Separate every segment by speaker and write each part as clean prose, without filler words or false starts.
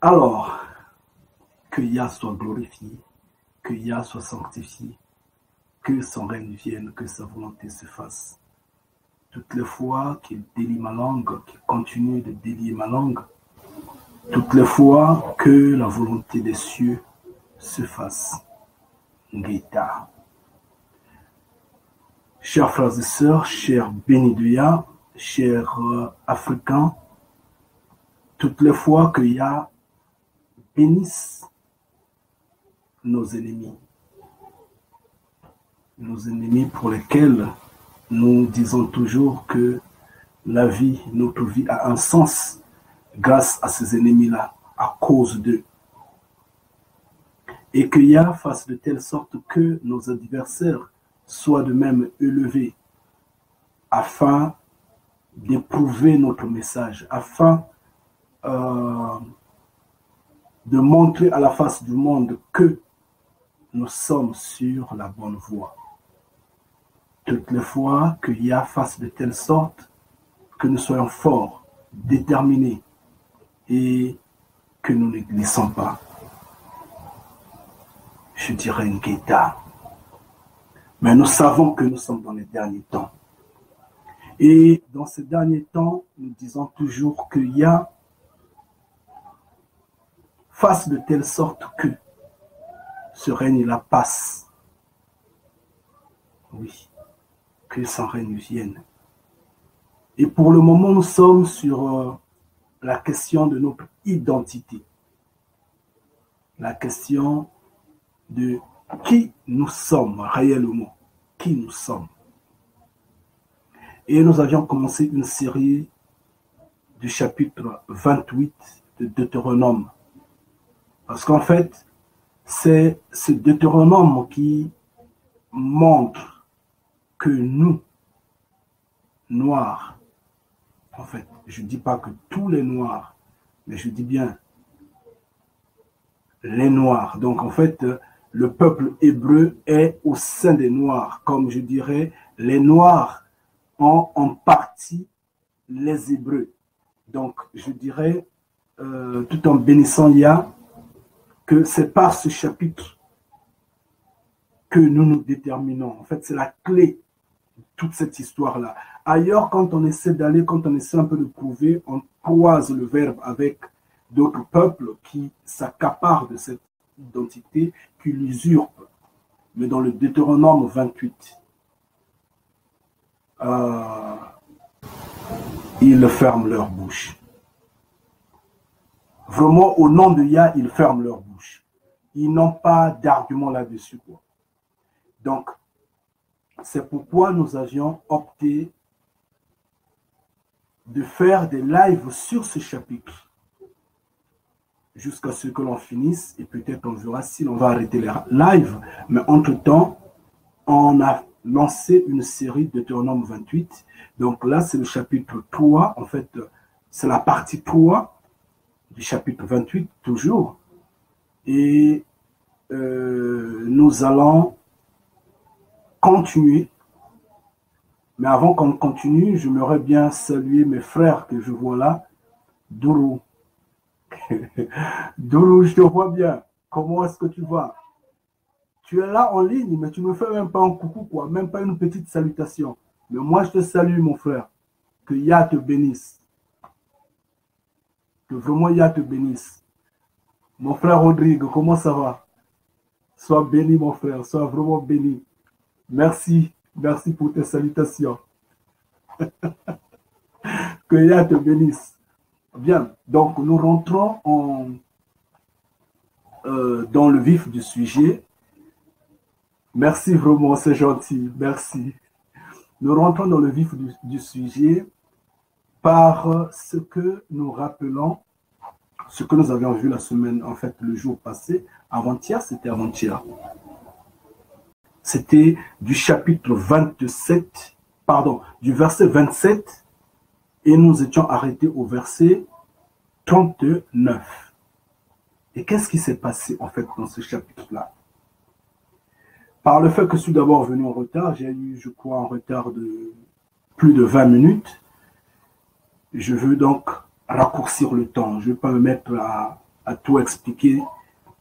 Speaker 1: Alors, que Yah soit glorifié, que Yah soit sanctifié, que son règne vienne, que sa volonté se fasse. Toutes les fois qu'il délie ma langue, qu'il continue de délier ma langue, toutes les fois que la volonté des cieux se fasse. Ngeta. Chers frères et sœurs, chers bénis de Yah, chers Africains, toutes les fois que Yah bénisse nos ennemis pour lesquels nous disons toujours que la vie, notre vie a un sens grâce à ces ennemis-là, à cause d'eux. Et que Yah fasse de telle sorte que nos adversaires soient de même élevés afin d'éprouver notre message, afin de montrer à la face du monde que nous sommes sur la bonne voie. Toutes les fois que Yah fasse de telle sorte que nous soyons forts, déterminés et que nous ne glissons pas. Je dirais une guetta. Mais nous savons que nous sommes dans les derniers temps. Et dans ces derniers temps, nous disons toujours que Yah fasse de telle sorte que ce règne-là passe. Oui, que son règne vienne. Et pour le moment, nous sommes sur la question de notre identité. La question de qui nous sommes réellement. Qui nous sommes. Et nous avions commencé une série du chapitre 28 de Deutéronome. Parce qu'en fait, c'est ce Deutéronome qui montre que nous, Noirs, en fait, je ne dis pas que tous les Noirs, mais je dis bien les Noirs. Donc en fait, le peuple hébreu est au sein des Noirs, comme je dirais, les Noirs ont en partie les Hébreux. Donc je dirais, tout en bénissant Yah, que c'est par ce chapitre que nous nous déterminons. En fait, c'est la clé de toute cette histoire-là. Ailleurs, quand on essaie d'aller, quand on essaie un peu de prouver, on croise le verbe avec d'autres peuples qui s'accaparent de cette identité, qui l'usurpent. Mais dans le Deutéronome 28, ils ferment leur bouche. Vraiment, au nom de Yah, ils ferment leur bouche. Ils n'ont pas d'argument là-dessus, quoi. Donc, c'est pourquoi nous avions opté de faire des lives sur ce chapitre jusqu'à ce que l'on finisse et peut-être on verra si l'on va arrêter les lives. Mais entre-temps, on a lancé une série de Deutéronome 28. Donc là, c'est le chapitre 3. En fait, c'est la partie 3 du chapitre 28, toujours. Et nous allons continuer. Mais avant qu'on continue, j'aimerais bien saluer mes frères que je vois là. Dourou. Dourou, je te vois bien. Comment est-ce que tu vas? Tu es là en ligne, mais tu ne me fais même pas un coucou, quoi. Même pas une petite salutation. Mais moi, je te salue, mon frère. Que Yah te bénisse. Que vraiment Yah te bénisse. Mon frère Rodrigue, comment ça va? Sois béni, mon frère. Sois vraiment béni. Merci. Merci pour tes salutations. Que Yah te bénisse. Bien. Donc, nous rentrons dans le vif du sujet. Merci vraiment, c'est gentil. Merci. Nous rentrons dans le vif du sujet par ce que nous rappelons, ce que nous avions vu la semaine, en fait, le jour passé. Avant-hier, c'était avant-hier. C'était du chapitre 27, pardon, du verset 27, et nous étions arrêtés au verset 39. Et qu'est-ce qui s'est passé, en fait, dans ce chapitre-là? Par le fait que je suis d'abord venu en retard, j'ai eu, je crois, un retard de plus de 20 minutes. Je veux donc raccourcir le temps. Je ne vais pas me mettre à à tout expliquer.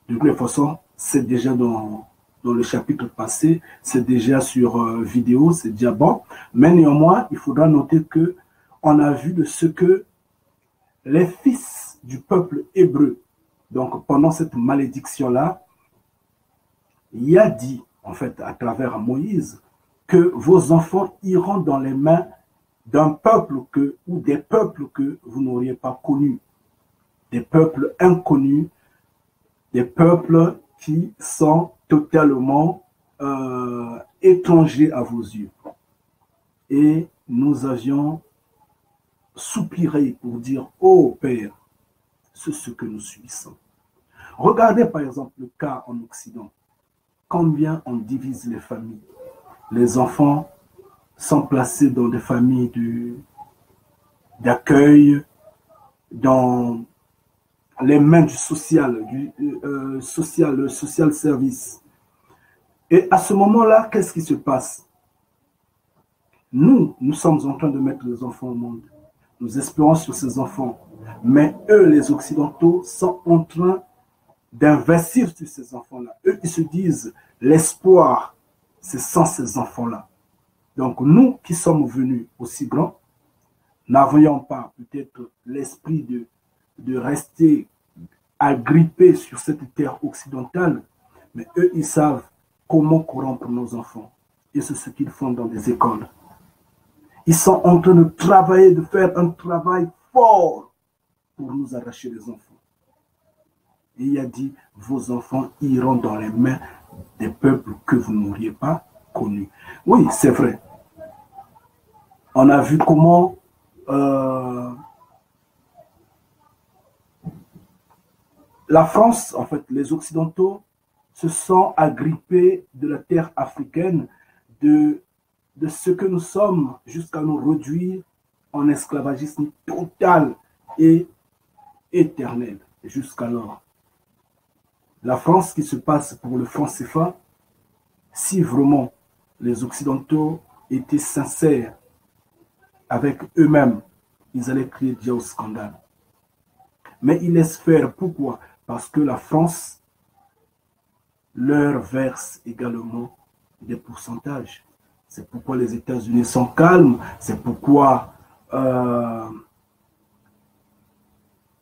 Speaker 1: De toute façon, c'est déjà dans le chapitre passé, c'est déjà sur vidéo, c'est déjà bon. Mais néanmoins, il faudra noter que on a vu de ce que les fils du peuple hébreu, donc pendant cette malédiction-là, il y a dit, en fait, à travers Moïse, que vos enfants iront dans les mains d'un peuple ou des peuples que vous n'auriez pas connus, des peuples inconnus, des peuples qui sont totalement étrangers à vos yeux. Et nous avions soupiré pour dire, ô Père, c'est ce que nous subissons. Regardez par exemple le cas en Occident. Combien on divise les familles. Les enfants sont placés dans des familles d'accueil, dans les mains du social, le social service. Et à ce moment-là, qu'est-ce qui se passe? Nous sommes en train de mettre les enfants au monde. Nous espérons sur ces enfants. Mais eux, les Occidentaux, sont en train d'investir sur ces enfants-là. Eux, ils se disent, l'espoir, c'est sans ces enfants-là. Donc, nous qui sommes venus aussi grands, n'avions pas peut-être l'esprit de rester agrippés sur cette terre occidentale, mais eux, ils savent comment corrompre nos enfants. Et c'est ce qu'ils font dans des écoles. Ils sont en train de travailler, de faire un travail fort pour nous arracher les enfants. Et il a dit, vos enfants iront dans les mains des peuples que vous n'auriez pas connus. Oui, c'est vrai. On a vu comment la France, en fait, les Occidentaux se sont agrippés de la terre africaine, de ce que nous sommes, jusqu'à nous réduire en esclavagisme total et éternel, jusqu'alors. La France qui se passe pour le franc CFA, si vraiment les Occidentaux étaient sincères avec eux-mêmes, ils allaient crier déjà au scandale. Mais ils laissent faire. Pourquoi? Parce que la France leur verse également des pourcentages. C'est pourquoi les États-Unis sont calmes. C'est pourquoi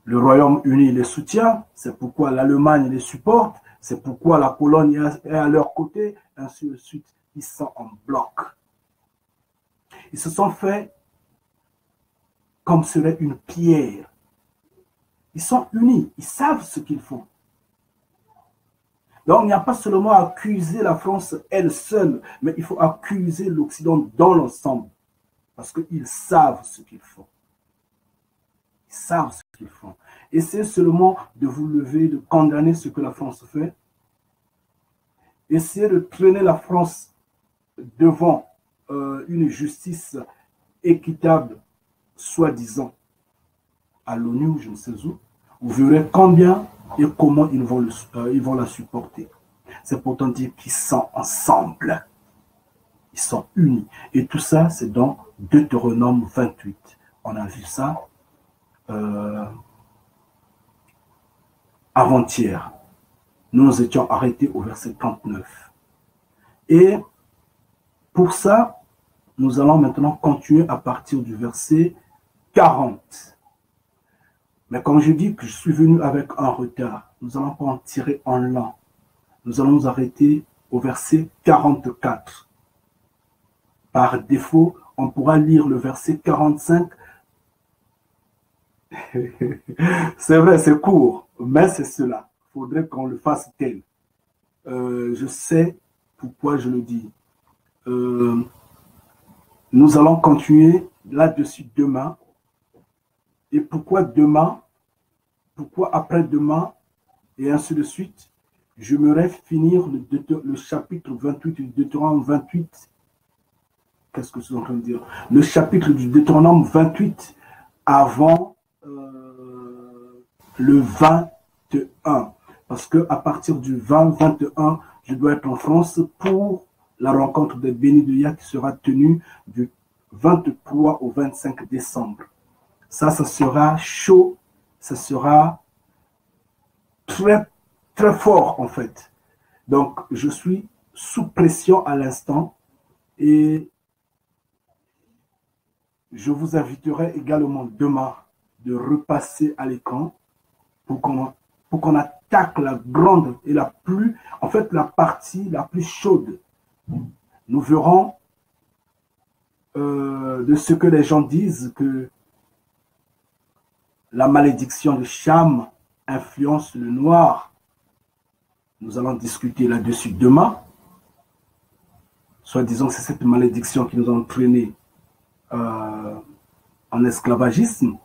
Speaker 1: le Royaume-Uni les soutient. C'est pourquoi l'Allemagne les supporte. C'est pourquoi la Pologne est à leur côté. Ainsi de suite. Ils sont en bloc. Ils se sont fait comme serait une pierre. Ils sont unis. Ils savent ce qu'ils font. Donc, il n'y a pas seulement à accuser la France elle seule, mais il faut accuser l'Occident dans l'ensemble. Parce qu'ils savent ce qu'ils font. Ils savent ce qu'ils font. Essayez seulement de vous lever, de condamner ce que la France fait. Essayez de traîner la France devant une justice équitable, soi-disant, à l'ONU, je ne sais où. Vous verrez combien et comment ils vont la supporter. C'est pourtant dire qu'ils sont ensemble. Ils sont unis. Et tout ça, c'est dans Deutéronome 28. On a vu ça avant-hier. Nous nous étions arrêtés au verset 39. Et pour ça, nous allons maintenant continuer à partir du verset 40. Mais comme je dis que je suis venu avec un retard, nous allons pas en tirer en lent. Nous allons nous arrêter au verset 44. Par défaut, on pourra lire le verset 45. C'est vrai, c'est court, mais c'est cela. Il faudrait qu'on le fasse tel. Je sais pourquoi je le dis. Nous allons continuer là-dessus demain. Et pourquoi demain? Pourquoi après-demain? Et ainsi de suite. J'aimerais finir le chapitre 28 du Deutéronome 28. Qu'est-ce que je suis en train de dire? Le chapitre du Deutéronome 28 avant le 21. Parce qu'à partir du 20-21, je dois être en France pour la rencontre des bénis de Yah qui sera tenue du 23 au 25 décembre. Ça sera chaud, ça sera très, très fort en fait. Donc, je suis sous pression à l'instant et je vous inviterai également demain de repasser à l'écran pour qu'on attaque la grande et la plus, en fait, la partie la plus chaude. Nous verrons de ce que les gens disent que la malédiction de Cham influence le noir. Nous allons discuter là-dessus demain. Soit disons que c'est cette malédiction qui nous a entraînés en esclavagisme.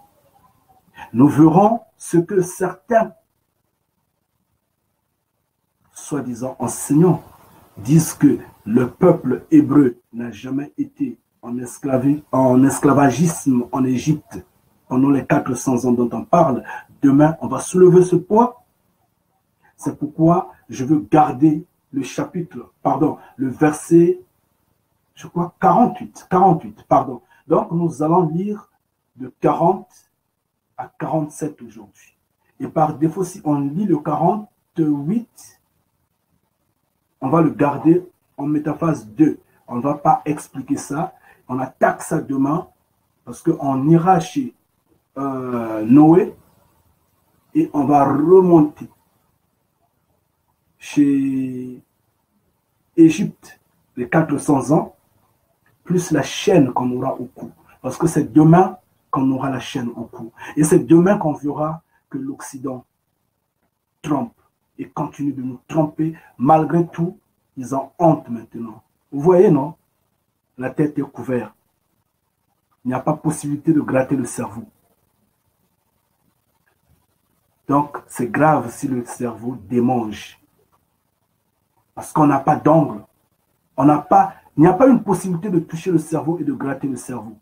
Speaker 1: Nous verrons ce que certains, soi-disant enseignants, disent que le peuple hébreu n'a jamais été en esclavagisme en Égypte pendant les 400 ans dont on parle. Demain, on va soulever ce point. C'est pourquoi je veux garder le chapitre, pardon, le verset, je crois, 48, pardon. Donc, nous allons lire de 40 à 47 aujourd'hui. Et par défaut, si on lit le 48, on va le garder en métaphase 2. On ne va pas expliquer ça. On attaque ça demain parce qu'on ira chez Noé et on va remonter chez Égypte les 400 ans, plus la chaîne qu'on aura au cou. Parce que c'est demain qu'on aura la chaîne au cou. Et c'est demain qu'on verra que l'Occident trompe et continue de nous tromper. Malgré tout, ils ont honte maintenant. Vous voyez, non? La tête est couverte. Il n'y a pas possibilité de gratter le cerveau. Donc, c'est grave si le cerveau démange. Parce qu'on n'a pas d'angle. Il n'y a pas une possibilité de toucher le cerveau et de gratter le cerveau.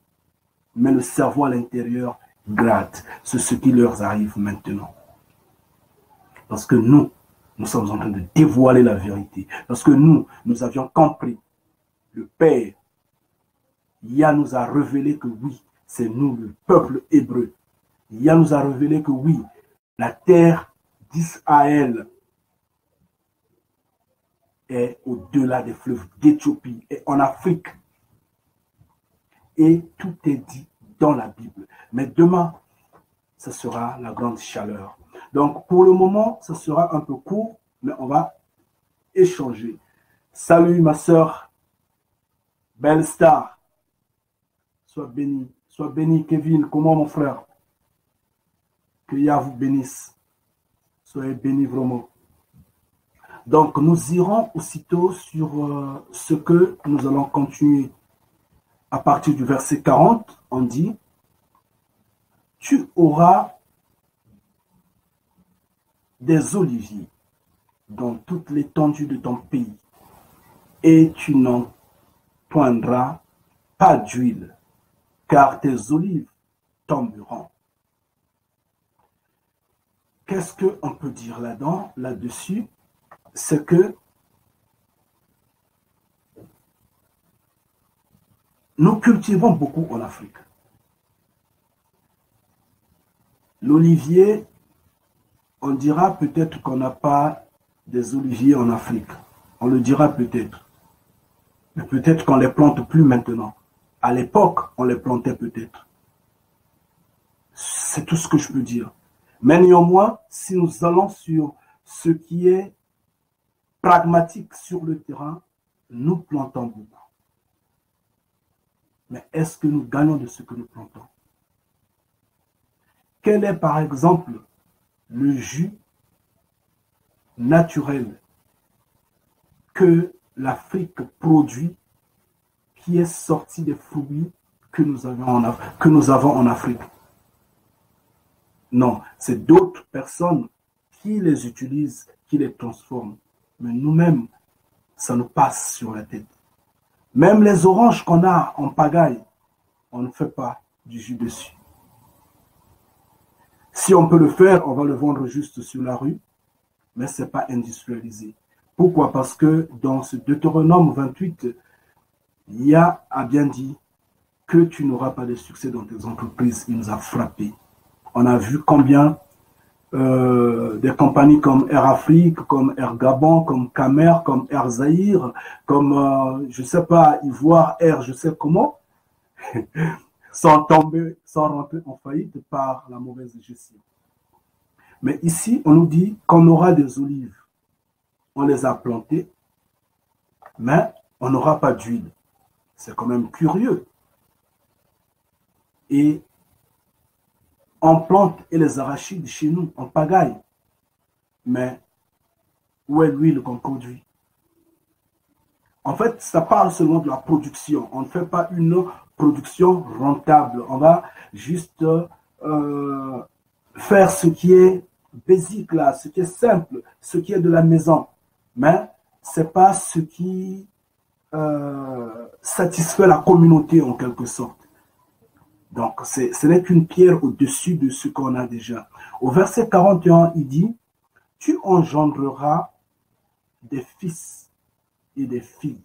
Speaker 1: Mais le cerveau à l'intérieur gratte. C'est ce qui leur arrive maintenant. Parce que nous sommes en train de dévoiler la vérité. Parce que nous avions compris. Le Père, Yah nous a révélé que oui, c'est nous, le peuple hébreu. Yah nous a révélé que oui, la terre d'Israël est au-delà des fleuves d'Éthiopie et en Afrique. Et tout est dit dans la Bible. Mais demain, ce sera la grande chaleur. Donc, pour le moment, ce sera un peu court, mais on va échanger. Salut, ma sœur, belle star. Sois béni, Kevin. Comment, mon frère? Que Yah vous bénisse. Soyez bénis vraiment. Donc, nous irons aussitôt sur ce que nous allons continuer. À partir du verset 40, on dit, tu auras des oliviers dans toute l'étendue de ton pays, et tu n'en poindras pas d'huile, car tes olives tomberont. Qu'est-ce qu'on peut dire là-dessus? C'est que nous cultivons beaucoup en Afrique. L'olivier, on dira peut-être qu'on n'a pas des oliviers en Afrique. On le dira peut-être. Mais peut-être qu'on ne les plante plus maintenant. À l'époque, on les plantait peut-être. C'est tout ce que je peux dire. Mais néanmoins, si nous allons sur ce qui est pragmatique sur le terrain, nous plantons beaucoup. Mais est-ce que nous gagnons de ce que nous plantons? Quel est par exemple le jus naturel que l'Afrique produit qui est sorti des fruits que nous avons en Afrique? Non, c'est d'autres personnes qui les utilisent, qui les transforment. Mais nous-mêmes, ça nous passe sur la tête. Même les oranges qu'on a en pagaille, on ne fait pas du jus dessus. Si on peut le faire, on va le vendre juste sur la rue, mais ce n'est pas industrialisé. Pourquoi? Parce que dans ce Deutéronome 28, Yah a bien dit que tu n'auras pas de succès dans tes entreprises. Il nous a frappés. On a vu combien des compagnies comme Air Afrique, comme Air Gabon, comme Camer, comme Air Zaïre, comme, je ne sais pas, Ivoire, Air, je sais comment, sont tombés, sont rentrés en faillite par la mauvaise gestion. Mais ici, on nous dit qu'on aura des olives. On les a plantées, mais on n'aura pas d'huile. C'est quand même curieux. Et on plante et les arachides chez nous, en pagaille. Mais où est l'huile qu'on produit? En fait, ça parle seulement de la production. On ne fait pas une production rentable. On va juste faire ce qui est basique là, ce qui est simple, ce qui est de la maison. Mais ce n'est pas ce qui satisfait la communauté en quelque sorte. Donc, ce n'est qu'une pierre au-dessus de ce qu'on a déjà. Au verset 41, il dit, « Tu engendreras des fils et des filles,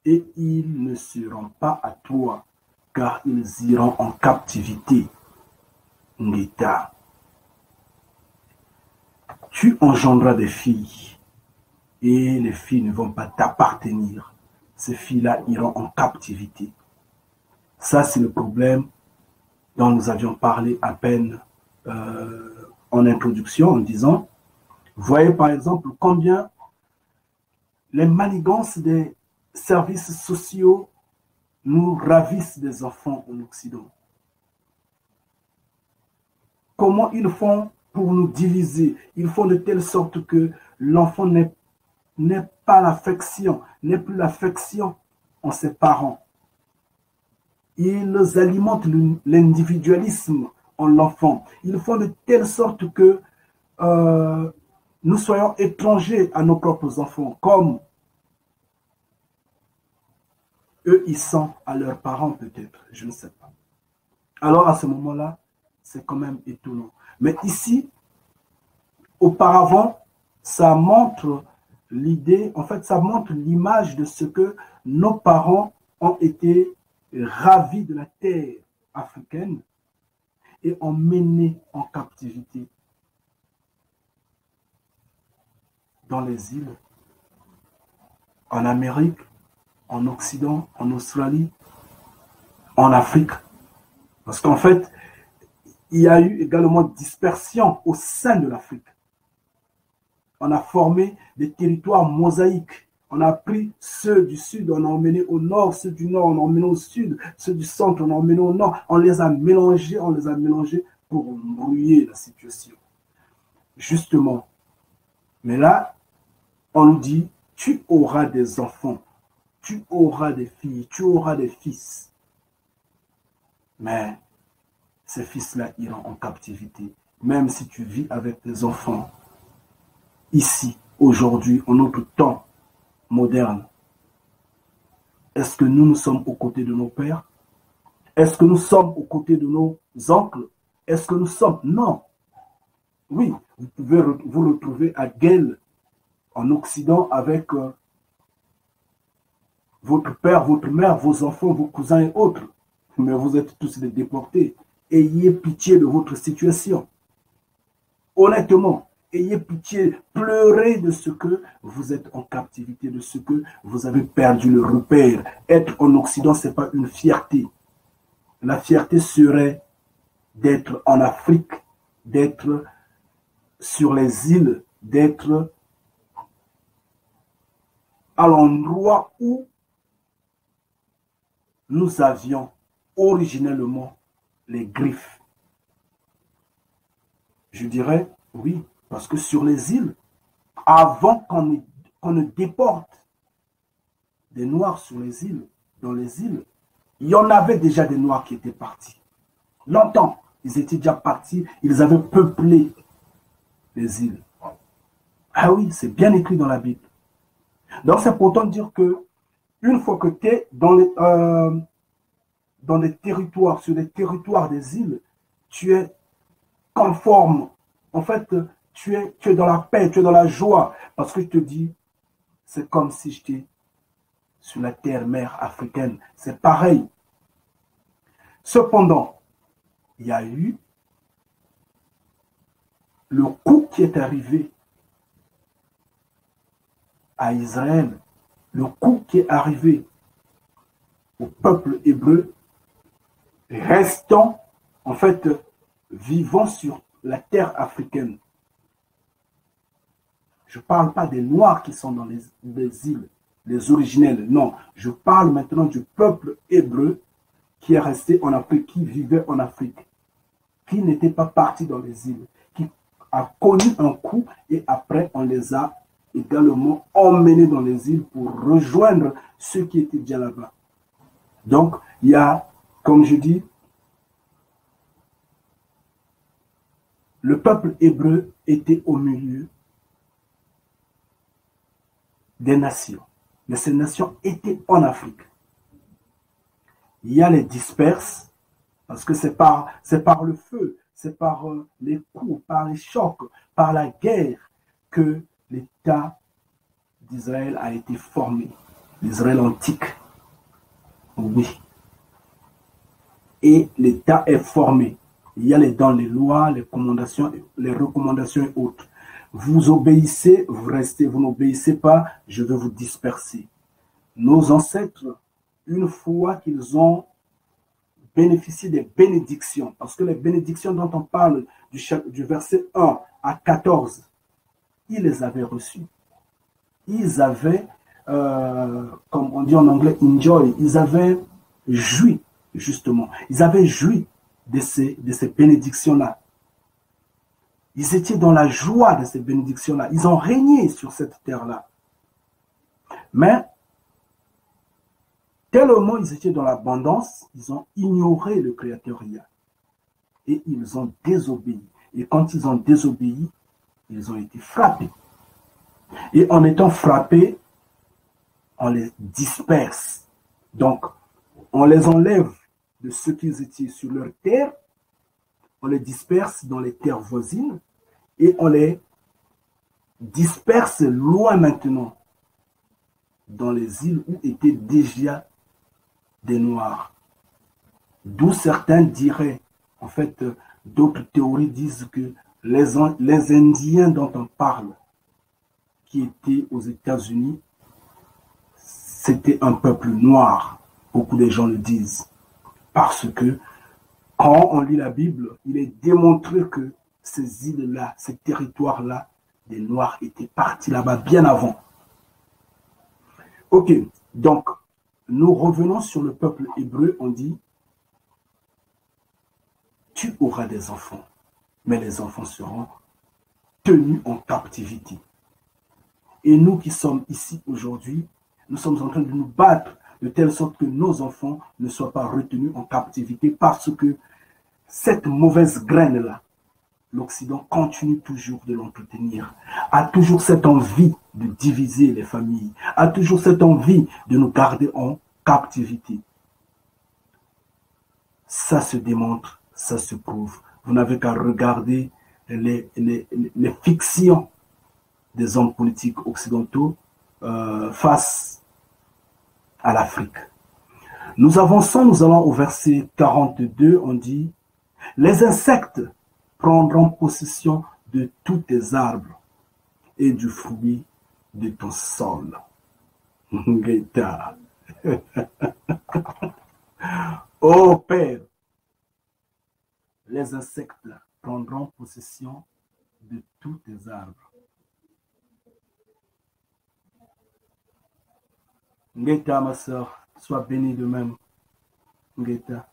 Speaker 1: et ils ne seront pas à toi, car ils iront en captivité. » Ngita. Tu engendras des filles, et les filles ne vont pas t'appartenir. Ces filles-là iront en captivité. Ça, c'est le problème dont nous avions parlé à peine en introduction, en disant, voyez par exemple combien les manigances des services sociaux nous ravissent des enfants en Occident. Comment ils font pour nous diviser? Ils font de telle sorte que l'enfant n'est pas l'affection, n'est plus l'affection en ses parents. Ils alimentent l'individualisme en l'enfant. Ils font de telle sorte que nous soyons étrangers à nos propres enfants, comme eux, ils sont à leurs parents peut-être, je ne sais pas. Alors à ce moment-là, c'est quand même étonnant. Mais ici, auparavant, ça montre l'idée, en fait, ça montre l'image de ce que nos parents ont été ravis de la terre africaine et ont mené en captivité dans les îles, en Amérique, en Occident, en Australie, en Afrique. Parce qu'en fait, il y a eu également dispersion au sein de l'Afrique. On a formé des territoires mosaïques. On a pris ceux du sud, on a emmené au nord, ceux du nord, on a emmené au sud, ceux du centre, on a emmené au nord. On les a mélangés pour brouiller la situation. Justement. Mais là, on nous dit, tu auras des enfants, tu auras des filles, tu auras des fils. Mais ces fils-là iront en captivité. Même si tu vis avec tes enfants, ici, aujourd'hui, en notre temps moderne, est-ce que nous sommes aux côtés de nos pères? Est-ce que nous sommes aux côtés de nos oncles? Est-ce que nous sommes? Non. Oui, vous pouvez vous retrouver à Guel, en Occident, avec votre père, votre mère, vos enfants, vos cousins et autres. Mais vous êtes tous des déportés. Ayez pitié de votre situation. Honnêtement, ayez pitié, pleurez de ce que vous êtes en captivité, de ce que vous avez perdu le repère. Être en Occident, ce n'est pas une fierté. La fierté serait d'être en Afrique, d'être sur les îles, d'être à l'endroit où nous avions originellement les griffes. Je dirais oui, parce que sur les îles, avant qu'on ne déporte des Noirs sur les îles, dans les îles, il y en avait déjà des Noirs qui étaient partis. Longtemps, ils étaient déjà partis, ils avaient peuplé les îles. Ah oui, c'est bien écrit dans la Bible. Donc c'est pourtant dire que une fois que tu es dans les territoires, sur les territoires des îles, tu es conforme. En fait, tu es dans la paix, tu es dans la joie. Parce que je te dis, c'est comme si j'étais sur la terre-mère africaine. C'est pareil. Cependant, il y a eu le coup qui est arrivé à Israël, le coup qui est arrivé au peuple hébreu, restant, en fait, vivant sur la terre africaine. Je ne parle pas des Noirs qui sont dans les îles, les originels, non. Je parle maintenant du peuple hébreu qui est resté en Afrique, qui vivait en Afrique, qui n'était pas parti dans les îles, qui a connu un coup et après on les a également emmenés dans les îles pour rejoindre ceux qui étaient déjà là-bas. Donc, il y a, comme je dis, le peuple hébreu était au milieu des nations. Mais ces nations étaient en Afrique. Il y a les disperses, parce que c'est par le feu, c'est par les coups, par les chocs, par la guerre que l'État d'Israël a été formé. L'Israël antique. Oui. Et l'État est formé. Il y a dans les lois, les recommandations et autres. Vous obéissez, vous restez, vous n'obéissez pas, je vais vous disperser. Nos ancêtres, une fois qu'ils ont bénéficié des bénédictions, parce que les bénédictions dont on parle du verset 1 à 14, ils les avaient reçues. Ils avaient, comme on dit en anglais, enjoy, ils avaient joui, justement. Ils avaient joui de ces bénédictions-là. Ils étaient dans la joie de ces bénédictions-là. Ils ont régné sur cette terre-là. Mais, tellement ils étaient dans l'abondance, ils ont ignoré le Créateur Yah. Et ils ont désobéi. Et quand ils ont désobéi, ils ont été frappés. Et en étant frappés, on les disperse. Donc, on les enlève de ce qu'ils étaient sur leur terre, on les disperse dans les terres voisines et on les disperse loin maintenant dans les îles où étaient déjà des Noirs. D'où certains diraient, en fait, d'autres théories disent que les Indiens dont on parle, qui étaient aux États-Unis, c'était un peuple noir. Beaucoup de gens le disent. Parce que quand on lit la Bible, il est démontré que ces îles-là, ces territoires-là, des Noirs étaient partis là-bas bien avant. Ok, donc, nous revenons sur le peuple hébreu, on dit, tu auras des enfants, mais les enfants seront tenus en captivité. Et nous qui sommes ici aujourd'hui, nous sommes en train de nous battre de telle sorte que nos enfants ne soient pas retenus en captivité parce que cette mauvaise graine-là, l'Occident continue toujours de l'entretenir, a toujours cette envie de diviser les familles, a toujours cette envie de nous garder en captivité. Ça se démontre, ça se prouve. Vous n'avez qu'à regarder les fictions des hommes politiques occidentaux face à l'Afrique. Nous avançons, nous allons au verset 42, on dit « Les insectes prendront possession de tous tes arbres et du fruit de ton sol. » Ô Père, les insectes prendront possession de tous tes arbres. Ngeta, ma soeur, sois bénie de même. Ngeta.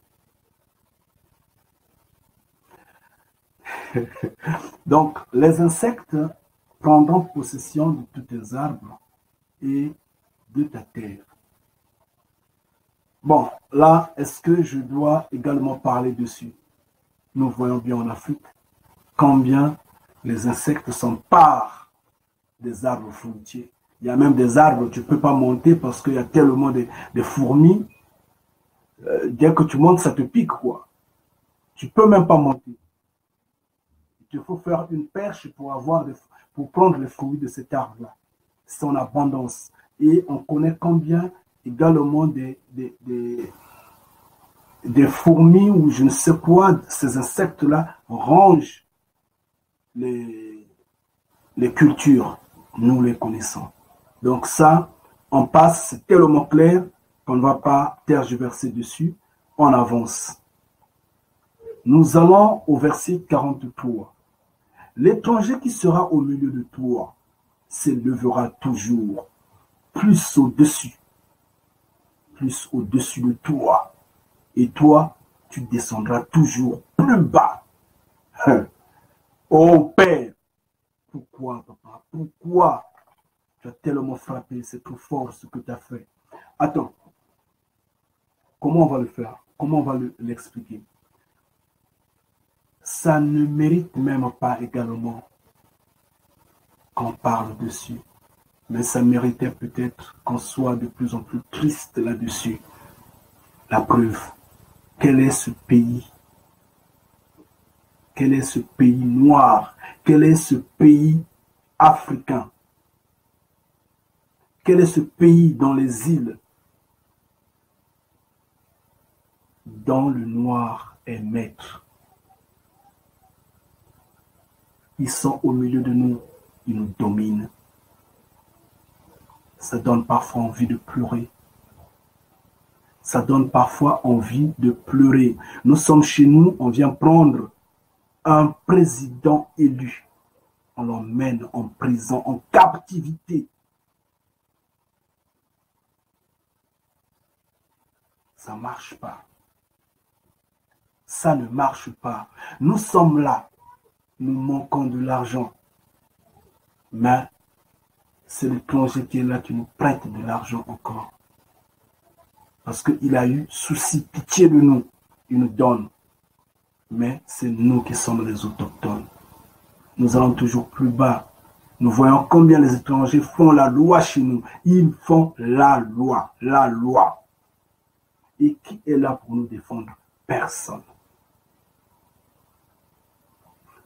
Speaker 1: Donc, les insectes prendront possession de tous tes arbres et de ta terre. Bon, là, est-ce que je dois également parler dessus? Nous voyons bien en Afrique combien les insectes s'emparent des arbres fruitiers. Il y a même des arbres que tu ne peux pas monter parce qu'il y a tellement de fourmis. Dès que tu montes, ça te pique, quoi. Tu ne peux même pas monter. Il te faut faire une perche pour prendre les fruits de cet arbre-là. C'est en abondance. Et on connaît combien également des fourmis ou je ne sais quoi, ces insectes-là rongent les cultures, nous les connaissons. Donc ça, on passe, c'est tellement clair qu'on ne va pas tergiverser dessus. On avance. Nous allons au verset 43. L'étranger qui sera au milieu de toi s'élèvera toujours plus au-dessus de toi. Et toi, tu descendras toujours plus bas. Oh Père, pourquoi, papa? Pourquoi tu as tellement frappé? C'est trop fort ce que tu as fait. Attends, comment on va le faire? Comment on va l'expliquer? Ça ne mérite même pas également qu'on parle dessus. Mais ça méritait peut-être qu'on soit de plus en plus triste là-dessus. La preuve, quel est ce pays? Quel est ce pays noir? Quel est ce pays africain? Quel est ce pays dans les îles dont le noir est maître? Ils sont au milieu de nous, ils nous dominent. Ça donne parfois envie de pleurer. Ça donne parfois envie de pleurer. Nous sommes chez nous, on vient prendre un président élu. On l'emmène en prison, en captivité. Ça ne marche pas. Ça ne marche pas. Nous sommes là. Nous manquons de l'argent. Mais c'est l'étranger qui est là qui nous prête de l'argent encore. Parce qu'il a eu souci, pitié de nous. Il nous donne. Mais c'est nous qui sommes les autochtones. Nous allons toujours plus bas. Nous voyons combien les étrangers font la loi chez nous. Ils font la loi. La loi. Et qui est là pour nous défendre? Personne.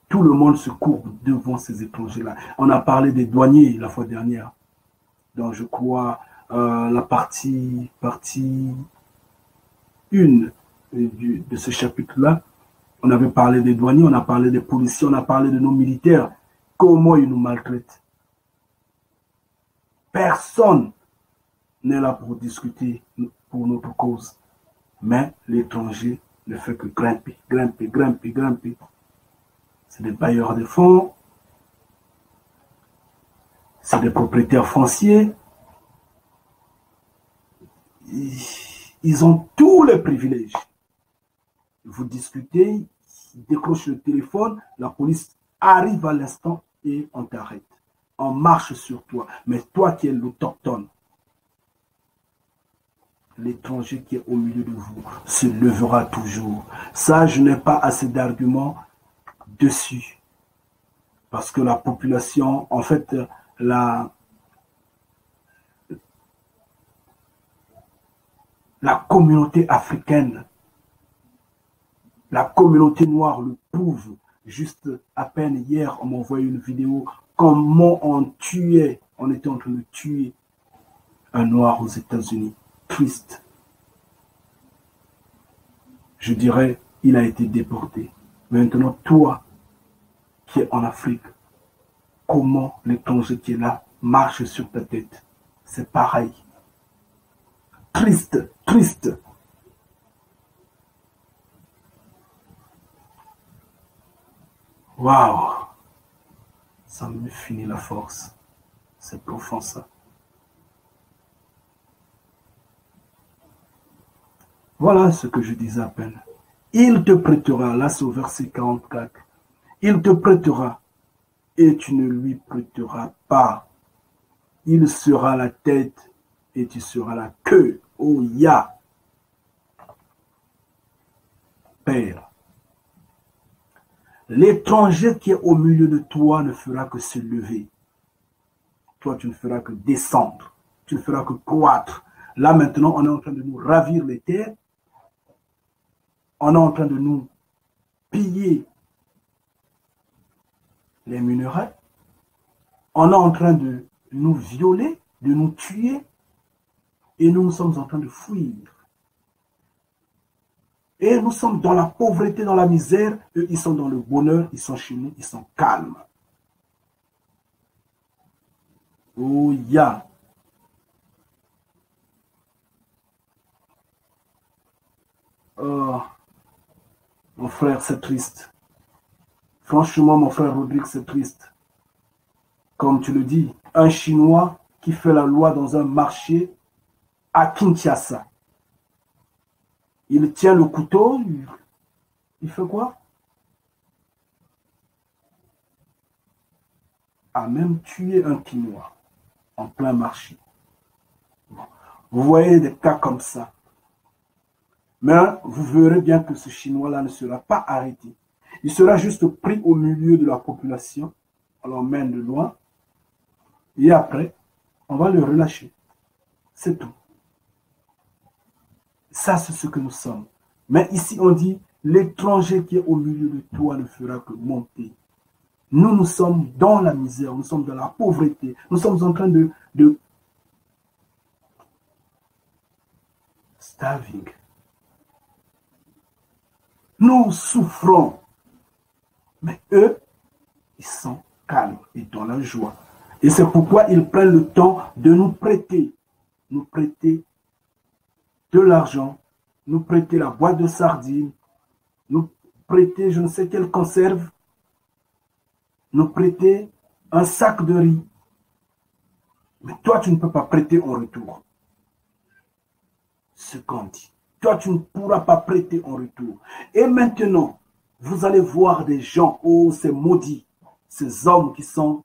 Speaker 1: Tout le monde se courbe devant ces étrangers-là. On a parlé des douaniers la fois dernière. Donc je crois la partie 1 de ce chapitre-là, on avait parlé des douaniers, on a parlé des policiers, on a parlé de nos militaires. Comment ils nous maltraitent? Personne n'est là pour discuter pour notre cause. Mais l'étranger ne fait que grimper, grimper, grimper, grimper. C'est des bailleurs de fonds, c'est des propriétaires fonciers. Ils ont tous les privilèges. Vous discutez, ils décrochent le téléphone, la police arrive à l'instant et on t'arrête. On marche sur toi. Mais toi qui es l'autochtone, l'étranger qui est au milieu de vous se lèvera toujours. Ça, je n'ai pas assez d'arguments dessus. Parce que la population, en fait, la communauté africaine, la communauté noire le prouve. Juste à peine hier, on m'a envoyé une vidéo comment on tuait, on était en train de tuer un noir aux États-Unis. Triste. Je dirais, il a été déporté. Maintenant, toi qui es en Afrique, comment l'étranger qui est là marche sur ta tête? C'est pareil. Triste, triste. Waouh! Ça me finit la force. C'est profond ça. Voilà ce que je disais à peine. Il te prêtera, là c'est au verset 44, il te prêtera et tu ne lui prêteras pas. Il sera la tête et tu seras la queue. Oh ya! Père, l'étranger qui est au milieu de toi ne fera que se lever. Toi, tu ne feras que descendre. Tu ne feras que croître. Là, maintenant, on est en train de nous ravir les terres. On est en train de nous piller les minerais. On est en train de nous violer, de nous tuer. Et nous sommes en train de fuir. Et nous sommes dans la pauvreté, dans la misère. Eux, ils sont dans le bonheur, ils sont chez nous, ils sont calmes. Oh, yeah. Oh, mon frère, c'est triste. Franchement, mon frère Rodrigue, c'est triste. Comme tu le dis, un Chinois qui fait la loi dans un marché à Kinshasa. Il tient le couteau, il fait quoi? A même tué un Chinois en plein marché. Vous voyez des cas comme ça. Mais vous verrez bien que ce Chinois-là ne sera pas arrêté. Il sera juste pris au milieu de la population. On l'emmène de loin. Et après, on va le relâcher. C'est tout. Ça, c'est ce que nous sommes. Mais ici, on dit, l'étranger qui est au milieu de toi ne fera que monter. Nous, nous sommes dans la misère, nous sommes dans la pauvreté. Nous sommes en train de starving. Nous souffrons. Mais eux, ils sont calmes et dans la joie. Et c'est pourquoi ils prennent le temps de nous prêter de l'argent, nous prêter la boîte de sardines, nous prêter je ne sais quelle conserve, nous prêter un sac de riz. Mais toi, tu ne peux pas prêter en retour ce qu'on dit. Toi, tu ne pourras pas prêter en retour. Et maintenant, vous allez voir des gens, oh, ces maudits, ces hommes qui sont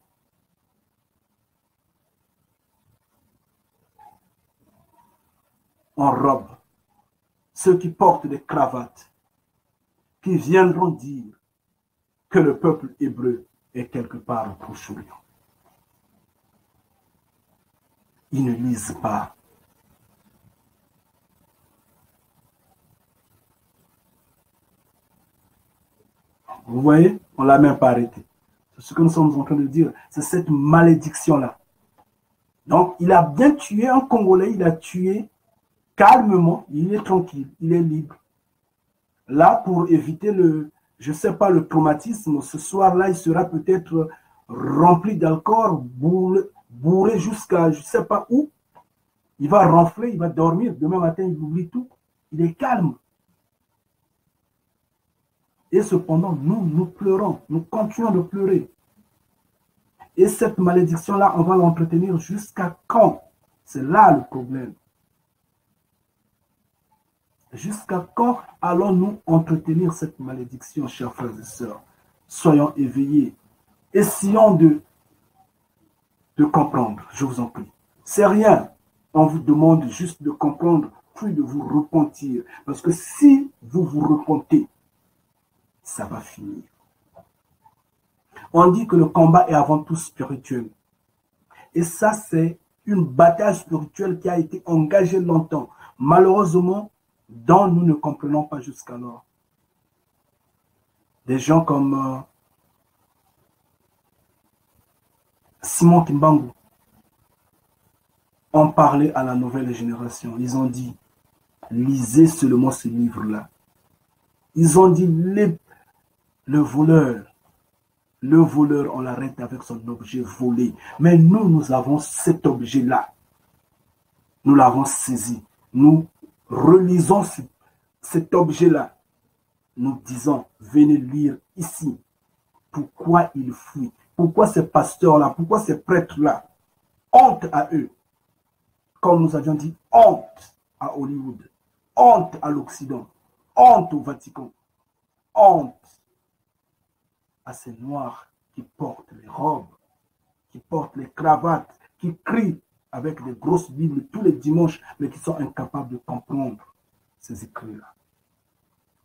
Speaker 1: en robe, ceux qui portent des cravates, qui viendront dire que le peuple hébreu est quelque part au Proche-Orient. Ils ne lisent pas. Vous voyez, on ne l'a même pas arrêté. C'est ce que nous sommes en train de dire. C'est cette malédiction-là. Donc, il a bien tué un Congolais, il a tué calmement, il est tranquille, il est libre. Là, pour éviter je ne sais pas, le traumatisme, ce soir-là, il sera peut-être rempli d'alcool, bourré jusqu'à je ne sais pas où. Il va ronfler, il va dormir. Demain matin, il oublie tout. Il est calme. Et cependant, nous pleurons, nous continuons de pleurer. Et cette malédiction-là, on va l'entretenir jusqu'à quand? C'est là le problème. Jusqu'à quand allons-nous entretenir cette malédiction, chers frères et sœurs? Soyons éveillés. Essayons de comprendre, je vous en prie. C'est rien. On vous demande juste de comprendre, puis de vous repentir. Parce que si vous vous repentez, ça va finir. On dit que le combat est avant tout spirituel. Et ça, c'est une bataille spirituelle qui a été engagée longtemps. Malheureusement, dont nous ne comprenons pas jusqu'alors. Des gens comme Simon Kimbangu ont parlé à la nouvelle génération. Ils ont dit, lisez seulement ce livre-là. Ils ont dit, le voleur, on l'arrête avec son objet volé. Mais nous avons cet objet-là. Nous l'avons saisi. Nous relisons cet objet-là. Nous disons, venez lire ici. Pourquoi ils fuient? Pourquoi ces pasteurs-là? Pourquoi ces prêtres-là? Honte à eux. Comme nous avions dit, honte à Hollywood. Honte à l'Occident. Honte au Vatican. Honte à ces noirs qui portent les robes, qui portent les cravates, qui crient avec des grosses Bibles tous les dimanches, mais qui sont incapables de comprendre ces écrits-là.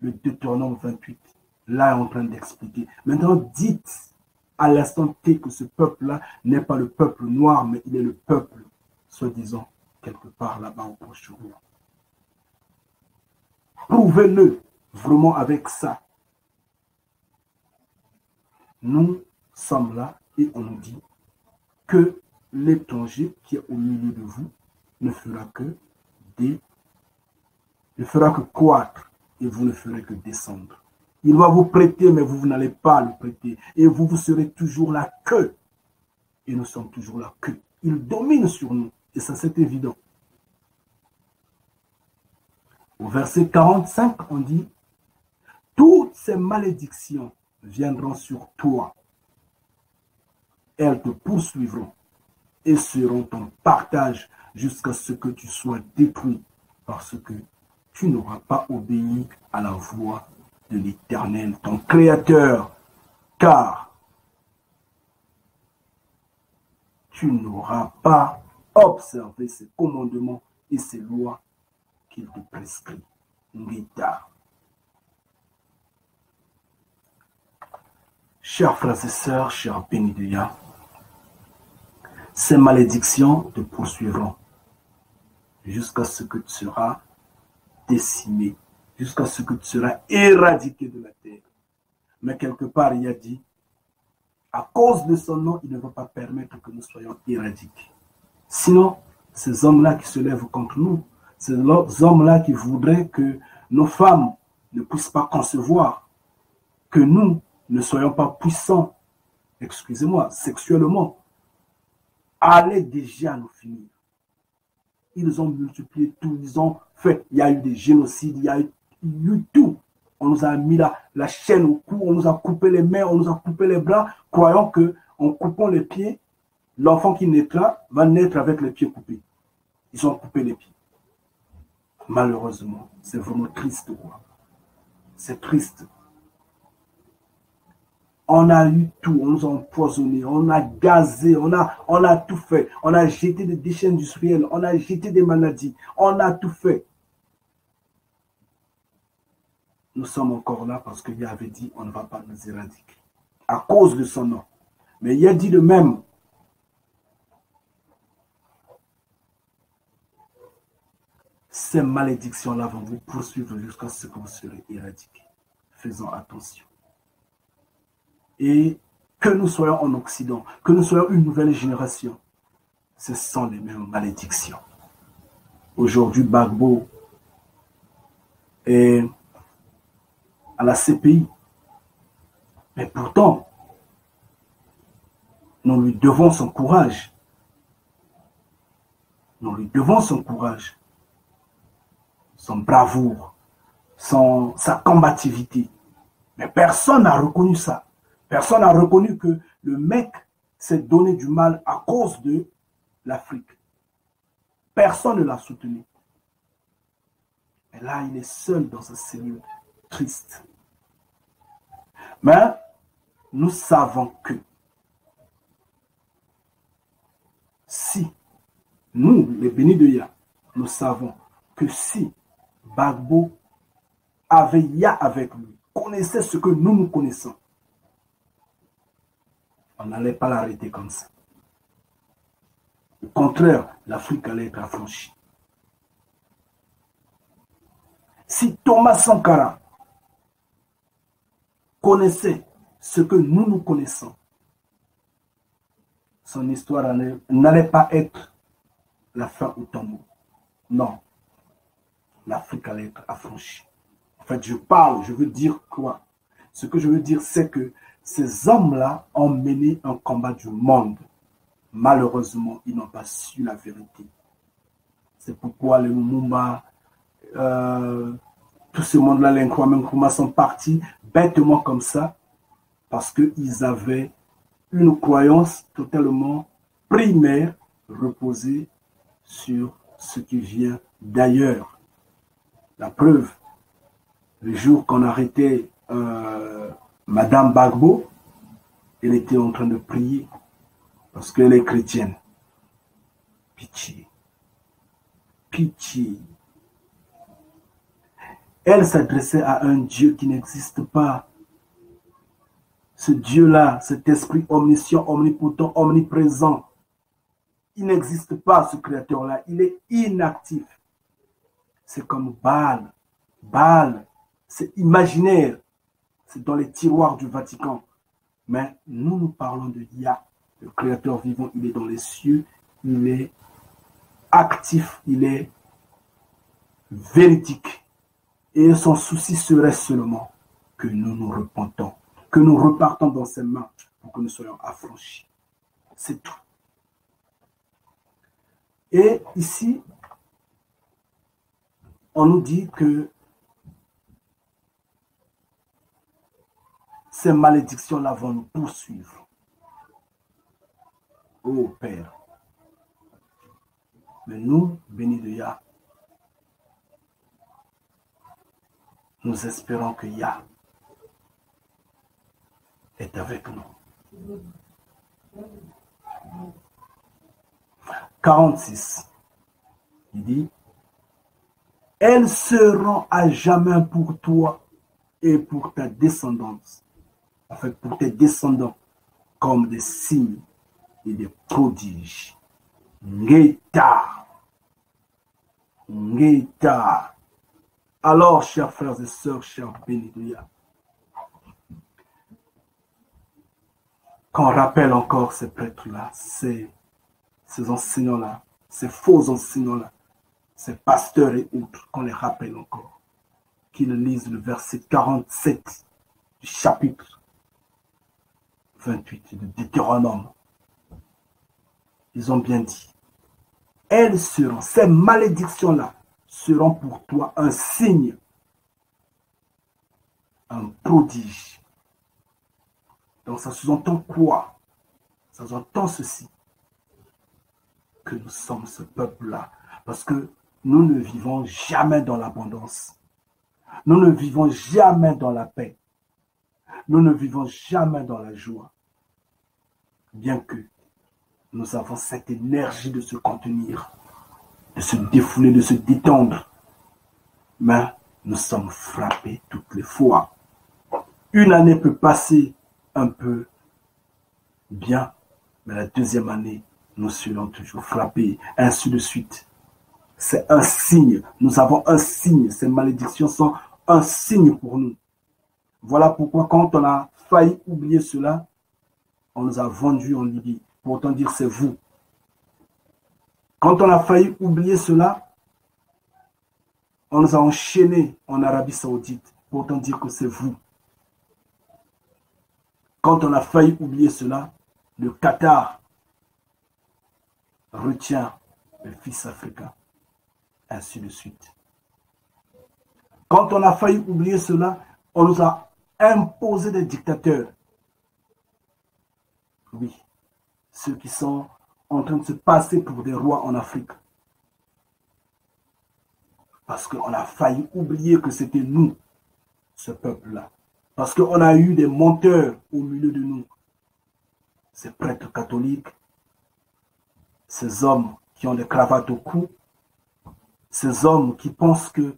Speaker 1: Le Deutéronome 28, là est en train d'expliquer. Maintenant, dites à l'instant T que ce peuple-là n'est pas le peuple noir, mais il est le peuple, soi-disant, quelque part là-bas au Proche-Orient. Prouvez-le vraiment avec ça. Nous sommes là et on nous dit que l'étranger qui est au milieu de vous ne fera que croître. et vous ne ferez que descendre. Il va vous prêter, mais vous n'allez pas le prêter. Et vous serez toujours la queue. Et nous sommes toujours la queue. Il domine sur nous. Et ça, c'est évident. Au verset 45, on dit, toutes ces malédictions viendront sur toi. Elles te poursuivront et seront ton partage jusqu'à ce que tu sois détruit, parce que tu n'auras pas obéi à la voix de l'Éternel, ton Créateur, car tu n'auras pas observé ses commandements et ses lois qu'il te prescrit. Ngita. Chers frères et sœurs, chers bénis de Yah, ces malédictions te poursuivront jusqu'à ce que tu seras décimé, jusqu'à ce que tu seras éradiqué de la terre. Mais quelque part, il a dit, à cause de son nom, il ne va pas permettre que nous soyons éradiqués. Sinon, ces hommes-là qui se lèvent contre nous, ces hommes-là qui voudraient que nos femmes ne puissent pas concevoir, que nous ne soyons pas puissants, excusez-moi, sexuellement, allaient déjà nous finir. Ils ont multiplié tout, ils ont fait, il y a eu des génocides, il y a eu tout. On nous a mis la chaîne au cou, on nous a coupé les mains, on nous a coupé les bras, croyant qu'en coupant les pieds, l'enfant qui naîtra va naître avec les pieds coupés. Ils ont coupé les pieds. Malheureusement, c'est vraiment triste, quoi. C'est triste. On a eu tout, on nous a empoisonnés, on a gazé, on a tout fait. On a jeté des déchets industriels, on a jeté des maladies, on a tout fait. Nous sommes encore là parce qu'il avait dit on ne va pas nous éradiquer à cause de son nom. Mais il a dit de même. Ces malédictions-là vont vous poursuivre jusqu'à ce que vous serez éradiqués. Faisons attention. Et que nous soyons en Occident, que nous soyons une nouvelle génération, ce sont les mêmes malédictions. Aujourd'hui, Gbagbo est à la CPI. Mais pourtant, nous lui devons son courage. Nous lui devons son courage, son bravoure, sa combativité. Mais personne n'a reconnu ça. Personne n'a reconnu que le mec s'est donné du mal à cause de l'Afrique. Personne ne l'a soutenu. Et là, il est seul dans sa cellule, triste. Mais nous savons que si nous, les bénis de Yah, nous savons que si Gbagbo avait Yah avec lui, connaissait ce que nous connaissons, on n'allait pas l'arrêter comme ça. Au contraire, l'Afrique allait être affranchie. Si Thomas Sankara connaissait ce que nous connaissons, son histoire n'allait pas être la fin au tombeau. Non. L'Afrique allait être affranchie. En fait, je veux dire quoi? Ce que je veux dire, c'est que ces hommes-là ont mené un combat du monde. Malheureusement, ils n'ont pas su la vérité. C'est pourquoi les Lumumba, tout ce monde-là, les Nkrumah sont partis bêtement comme ça, parce qu'ils avaient une croyance totalement primaire, reposée sur ce qui vient d'ailleurs. La preuve, le jour qu'on arrêtait Madame Gbagbo, elle était en train de prier parce qu'elle est chrétienne. Pitié. Pitié. Elle s'adressait à un Dieu qui n'existe pas. Ce Dieu-là, cet esprit omniscient, omnipotent, omniprésent, il n'existe pas, ce créateur-là. Il est inactif. C'est comme Baal. Baal, c'est imaginaire. C'est dans les tiroirs du Vatican. Mais nous parlons de Yah, le créateur vivant. Il est dans les cieux. Il est actif. Il est véridique. Et son souci serait seulement que nous nous repentons, que nous repartons dans ses mains pour que nous soyons affranchis. C'est tout. Et ici, on nous dit que ces malédictions-là vont nous poursuivre. Oh Père. Mais nous, bénis de Yah, nous espérons que Yah est avec nous. 46. Il dit, elles seront à jamais pour toi et pour ta descendance, en fait pour tes descendants, comme des signes et des prodiges. Ngeta. Ngeta. Alors, chers frères et sœurs, chers bénis de Yah, qu'on rappelle encore ces prêtres-là, ces enseignants-là, ces faux enseignants-là, ces pasteurs et autres, qu'on les rappelle encore, qu'ils lisent le verset 47 du chapitre 28 de Deutéronome. Ils ont bien dit, elles seront, ces malédictions-là, seront pour toi un signe, un prodige. Donc ça sous-entend quoi? Ça sous-entend ceci, que nous sommes ce peuple-là, parce que nous ne vivons jamais dans l'abondance. Nous ne vivons jamais dans la paix. Nous ne vivons jamais dans la joie. Bien que nous avons cette énergie de se contenir, de se défouler, de se détendre. Mais nous sommes frappés toutes les fois. Une année peut passer un peu bien, mais la deuxième année, nous serons toujours frappés, ainsi de suite. C'est un signe. Nous avons un signe. Ces malédictions sont un signe pour nous. Voilà pourquoi quand on a failli oublier cela, on nous a vendus en Libye. Pour autant dire c'est vous. Quand on a failli oublier cela, on nous a enchaînés en Arabie Saoudite. Pour autant dire que c'est vous. Quand on a failli oublier cela, le Qatar retient le fils africain. Ainsi de suite. Quand on a failli oublier cela, on nous a imposé des dictateurs. Oui, ceux qui sont en train de se passer pour des rois en Afrique. Parce qu'on a failli oublier que c'était nous, ce peuple-là. Parce qu'on a eu des menteurs au milieu de nous. Ces prêtres catholiques, ces hommes qui ont des cravates au cou, ces hommes qui pensent que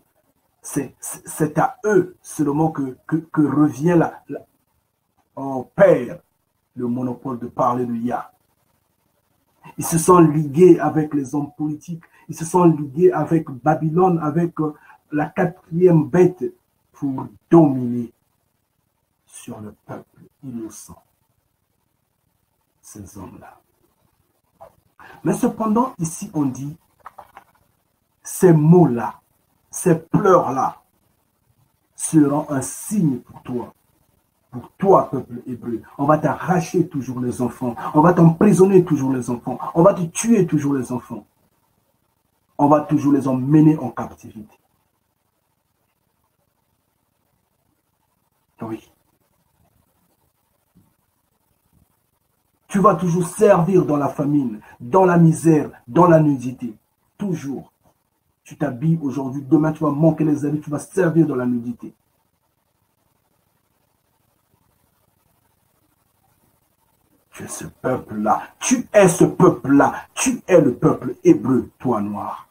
Speaker 1: c'est à eux seulement que revient au Père le monopole de parler de Yah. Ils se sont ligués avec les hommes politiques, ils se sont ligués avec Babylone, avec la quatrième bête pour dominer sur le peuple innocent. Ces hommes-là. Mais cependant, ici on dit, ces mots-là, ces pleurs-là, seront un signe pour toi, peuple hébreu. On va t'arracher toujours les enfants, on va t'emprisonner toujours les enfants, on va te tuer toujours les enfants, on va toujours les emmener en captivité. Oui. Tu vas toujours servir dans la famine, dans la misère, dans la nudité. Toujours. Tu t'habilles aujourd'hui, demain tu vas manquer les habits, tu vas servir dans la nudité. Tu es ce peuple-là, tu es ce peuple-là, tu es le peuple hébreu, toi noir.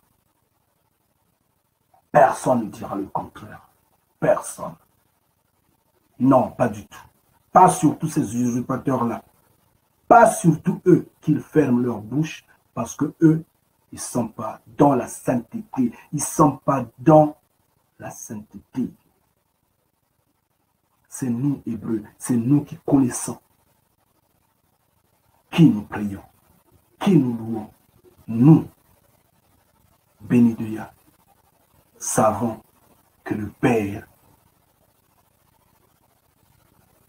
Speaker 1: Personne ne dira le contraire. Personne. Non, pas du tout. Pas surtout ces usurpateurs-là. Pas surtout eux qui ferment leur bouche parce que eux, ils ne sont pas dans la sainteté. Ils ne sont pas dans la sainteté. C'est nous, Hébreux, c'est nous qui connaissons, qui nous prions, qui nous louons. Nous, bénis de Yah, savons que le Père,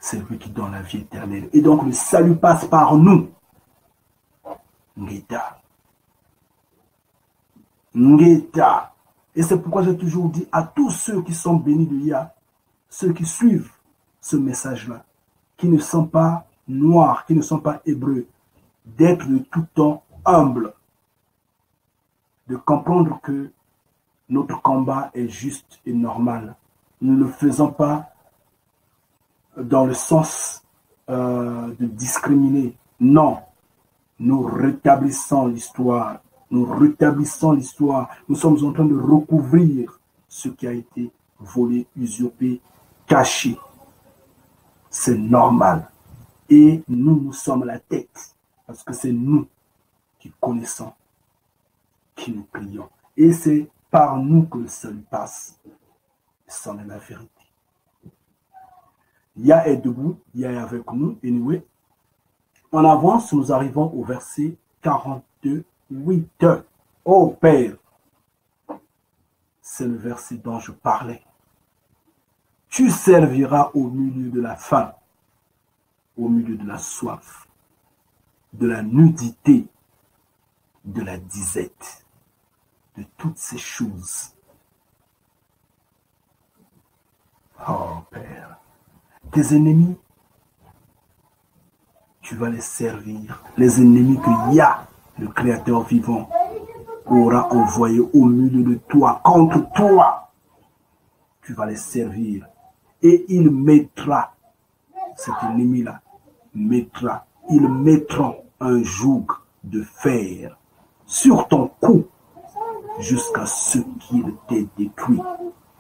Speaker 1: c'est lui qui donne la vie éternelle. Et donc le salut passe par nous. Ngeta. Ngeta. Et c'est pourquoi j'ai toujours dit à tous ceux qui sont bénis de Yah, ceux qui suivent ce message-là, qui ne sont pas noirs, qui ne sont pas hébreux, d'être de tout temps humbles, de comprendre que notre combat est juste et normal. Nous ne le faisons pas dans le sens de discriminer. Non, nous rétablissons l'histoire. Nous rétablissons l'histoire. Nous sommes en train de recouvrir ce qui a été volé, usurpé, caché. C'est normal. Et nous sommes la tête. Parce que c'est nous qui connaissons, qui nous prions. Et c'est par nous que le salut passe. C'en est la vérité. Yah est debout, Yah est avec nous. Anyway, en avance, nous arrivons au verset 42. Ô Père, c'est le verset dont je parlais. Tu serviras au milieu de la faim, au milieu de la soif, de la nudité, de la disette, de toutes ces choses. Oh Père, tes ennemis, tu vas les servir. Les ennemis que Yah, le Créateur vivant, aura envoyé au milieu de toi, contre toi. Tu vas les servir. Et il mettra, cet ennemi-là, ils mettront un joug de fer sur ton cou jusqu'à ce qu'il t'ait détruit.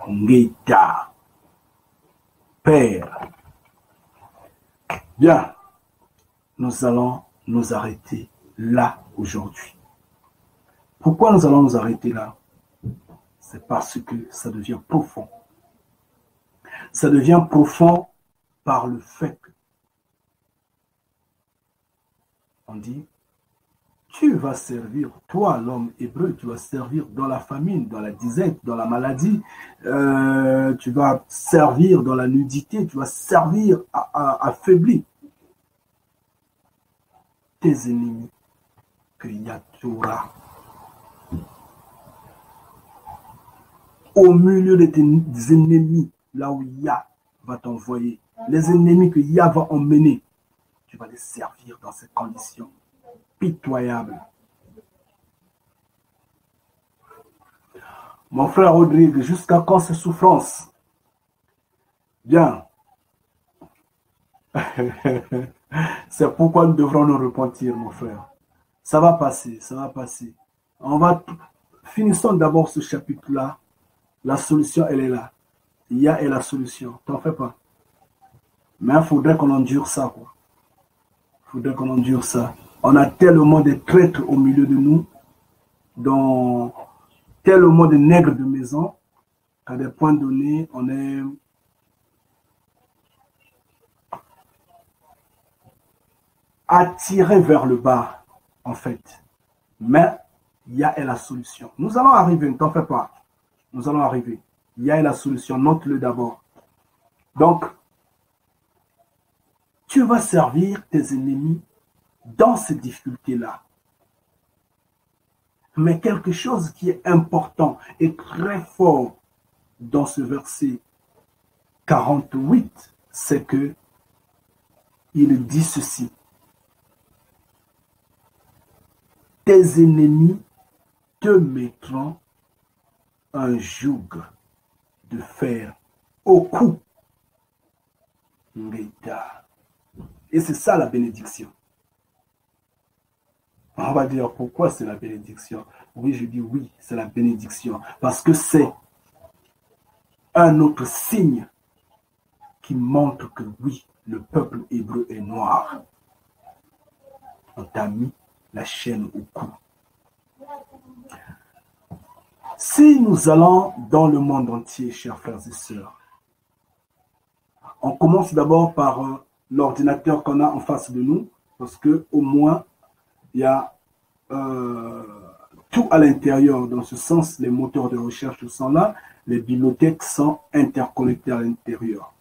Speaker 1: Ngeta. Père. Bien, nous allons nous arrêter là aujourd'hui. Pourquoi nous allons nous arrêter là? C'est parce que ça devient profond. Ça devient profond par le fait que on dit, tu vas servir, toi l'homme hébreu, tu vas servir dans la famine, dans la disette, dans la maladie, tu vas servir dans la nudité, tu vas servir affaibli tes ennemis que Yah t'aura au milieu de tes ennemis, là où Yah va t'envoyer, les ennemis que Yah va emmener, tu vas les servir dans ces conditions pitoyables. Mon frère Rodrigue, jusqu'à quand ces souffrances? Bien. C'est pourquoi nous devrons nous repentir, mon frère. Ça va passer, ça va passer. Finissons d'abord ce chapitre-là. La solution, elle est là. Yah est la solution. T'en fais pas. Mais il faudrait qu'on endure ça, quoi. Il faudrait qu'on endure ça. On a tellement de traîtres au milieu de nous, tellement de nègres de maison, qu'à des points donnés, on est attiré vers le bas, en fait. Mais Yah est la solution. Nous allons arriver, ne t'en fais pas. Nous allons arriver. Yah est la solution, note-le d'abord. Donc, tu vas servir tes ennemis dans ces difficultés-là. Mais quelque chose qui est important et très fort dans ce verset 48, c'est que il dit ceci. Tes ennemis te mettront un joug de fer au cou. Et c'est ça la bénédiction. On va dire pourquoi c'est la bénédiction. Oui, je dis oui, c'est la bénédiction. Parce que c'est un autre signe qui montre que oui, le peuple hébreu est noir. On t'a mis la chaîne au cou. Si nous allons dans le monde entier, chers frères et sœurs, on commence d'abord par l'ordinateur qu'on a en face de nous, parce que au moins, il y a tout à l'intérieur. Dans ce sens, les moteurs de recherche sont là, les bibliothèques sont interconnectées à l'intérieur.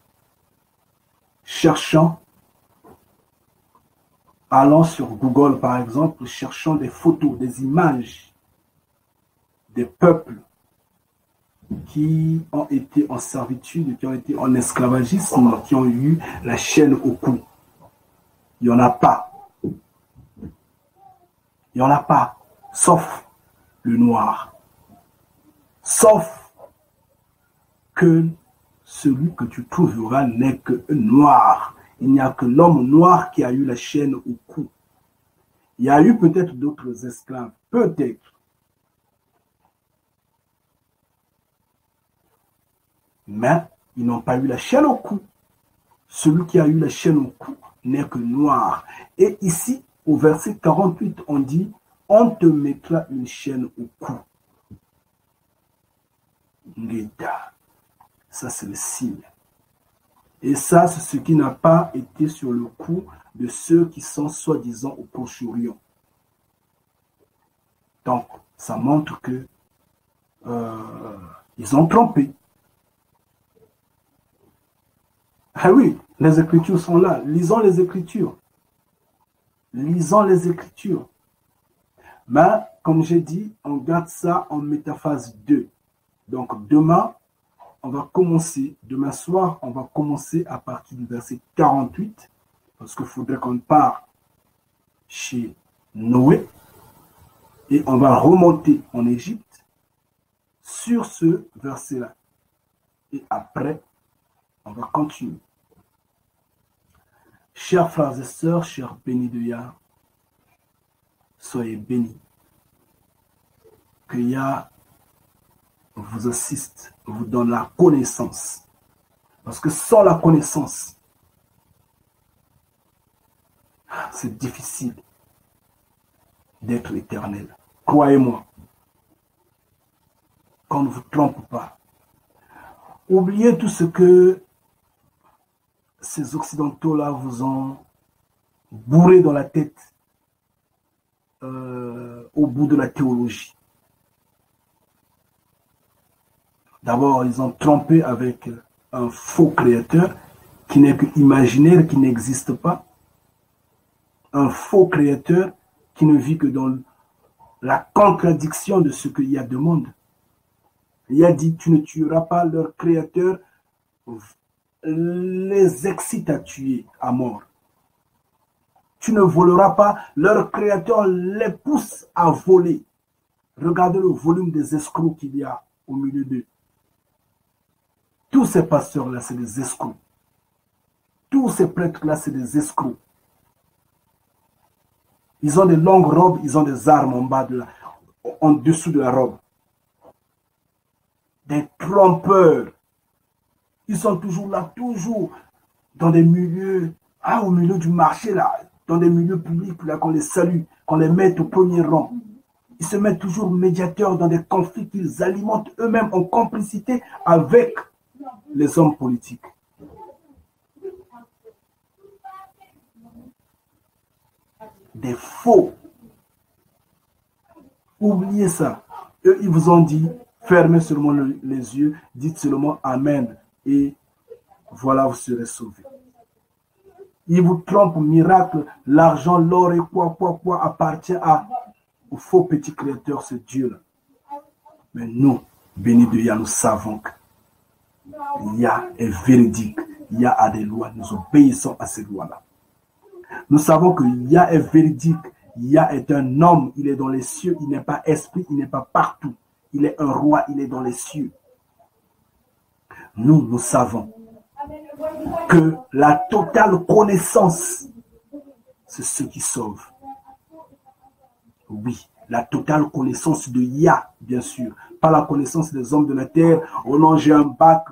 Speaker 1: Cherchant, allant sur Google par exemple, cherchant des photos, des images des peuples qui ont été en servitude, qui ont été en esclavagisme, qui ont eu la chaîne au cou. Il n'y en a pas. Il n'y en a pas, sauf le noir. Sauf que celui que tu trouveras n'est que noir. Il n'y a que l'homme noir qui a eu la chaîne au cou. Il y a eu peut-être d'autres esclaves, peut-être. Mais ils n'ont pas eu la chaîne au cou. Celui qui a eu la chaîne au cou n'est que noir. Et ici, au verset 48, on dit, on te mettra une chaîne au cou. Ngeda. Ça, c'est le signe. Et ça, c'est ce qui n'a pas été sur le cou de ceux qui sont soi-disant au Proche-Orient. Donc, ça montre que ils ont trompé. Ah oui, les Écritures sont là. Lisons les Écritures. Lisons les Écritures. Mais, comme j'ai dit, on garde ça en métaphase 2. Donc, demain, on va commencer, demain soir, on va commencer à partir du verset 48, parce qu'il faudrait qu'on parte chez Noé, et on va remonter en Égypte sur ce verset-là. Et après, on va continuer. Chers frères et sœurs, chers bénis de Yah, soyez bénis. Que Yah vous assiste, vous donne la connaissance. Parce que sans la connaissance, c'est difficile d'être éternel. Croyez-moi, qu'on ne vous trompe pas. Oubliez tout ce que ces Occidentaux-là vous ont bourré dans la tête au bout de la théologie. D'abord, ils ont trompé avec un faux créateur qui n'est que imaginaire, qui n'existe pas. Un faux créateur qui ne vit que dans la contradiction de ce qu'il y a de monde. Il a dit, tu ne tueras pas leur créateur, les excite à tuer à mort. Tu ne voleras pas, leur créateur les pousse à voler. Regardez le volume des escrocs qu'il y a au milieu d'eux. Tous ces pasteurs-là, c'est des escrocs. Tous ces prêtres-là, c'est des escrocs. Ils ont des longues robes, ils ont des armes en bas en dessous de la robe. Des trompeurs. Ils sont toujours là, toujours dans des milieux, au milieu du marché, là, dans des milieux publics, là, qu'on les salue, qu'on les mette au premier rang. Ils se mettent toujours médiateurs dans des conflits qu'ils alimentent eux-mêmes en complicité avec les hommes politiques. Des faux. Oubliez ça. Eux, ils vous ont dit, fermez seulement les yeux, dites seulement Amen. Et voilà, vous serez sauvés. Ils vous trompent, miracle, l'argent, l'or et quoi appartient au faux petit créateur, ce Dieu-là. Mais nous, bénis de Yah, nous savons que Yah est véridique. Yah a des lois. Nous obéissons à ces lois-là. Nous savons que Yah est véridique. Yah est un homme. Il est dans les cieux. Il n'est pas esprit. Il n'est pas partout. Il est un roi. Il est dans les cieux. Nous savons que la totale connaissance, c'est ce qui sauve. Oui, la totale connaissance de Yah, bien sûr. Pas la connaissance des hommes de la terre. Oh non, j'ai un bac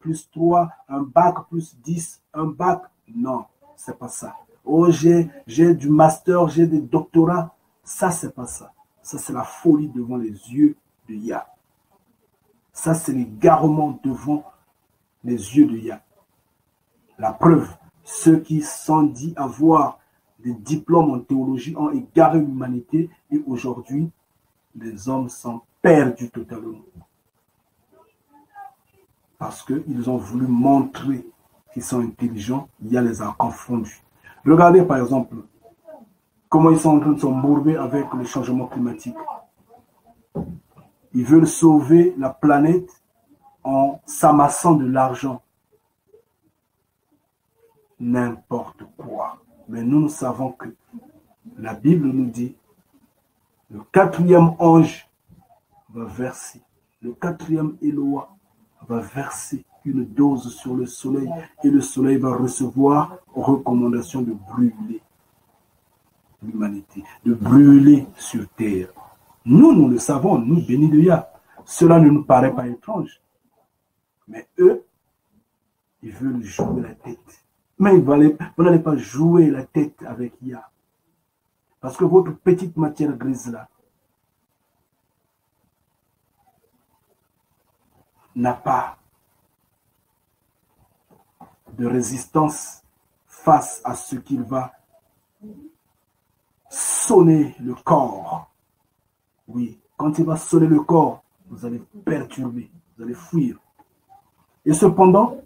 Speaker 1: plus 3, un bac plus 10, un bac. Non, c'est pas ça. Oh, j'ai du master, j'ai des doctorats. Ça, c'est pas ça. Ça, c'est la folie devant les yeux de Yah. Ça, c'est l'égarement devant les yeux de Yah. La preuve, ceux qui sont dit avoir des diplômes en théologie ont égaré l'humanité et aujourd'hui, les hommes sont perdus totalement. parce qu'ils ont voulu montrer qu'ils sont intelligents, il y a les a confondus. Regardez par exemple comment ils sont en train de s'embourber avec le changement climatique. Ils veulent sauver la planète en s'amassant de l'argent. N'importe quoi. Mais nous savons que la Bible nous dit le quatrième ange va verser, le quatrième Éloa va verser une dose sur le soleil et le soleil va recevoir recommandation de brûler l'humanité, de brûler sur terre. Nous le savons, nous bénis de Yah. Cela ne nous paraît pas étrange. Mais eux, ils veulent jouer la tête. Mais vous n'allez pas jouer la tête avec Yah. Parce que votre petite matière grise là n'a pas de résistance face à ce qu'il va sonner le corps. Oui, quand il va sonner le corps, vous allez perturber, vous allez fuir. Et cependant,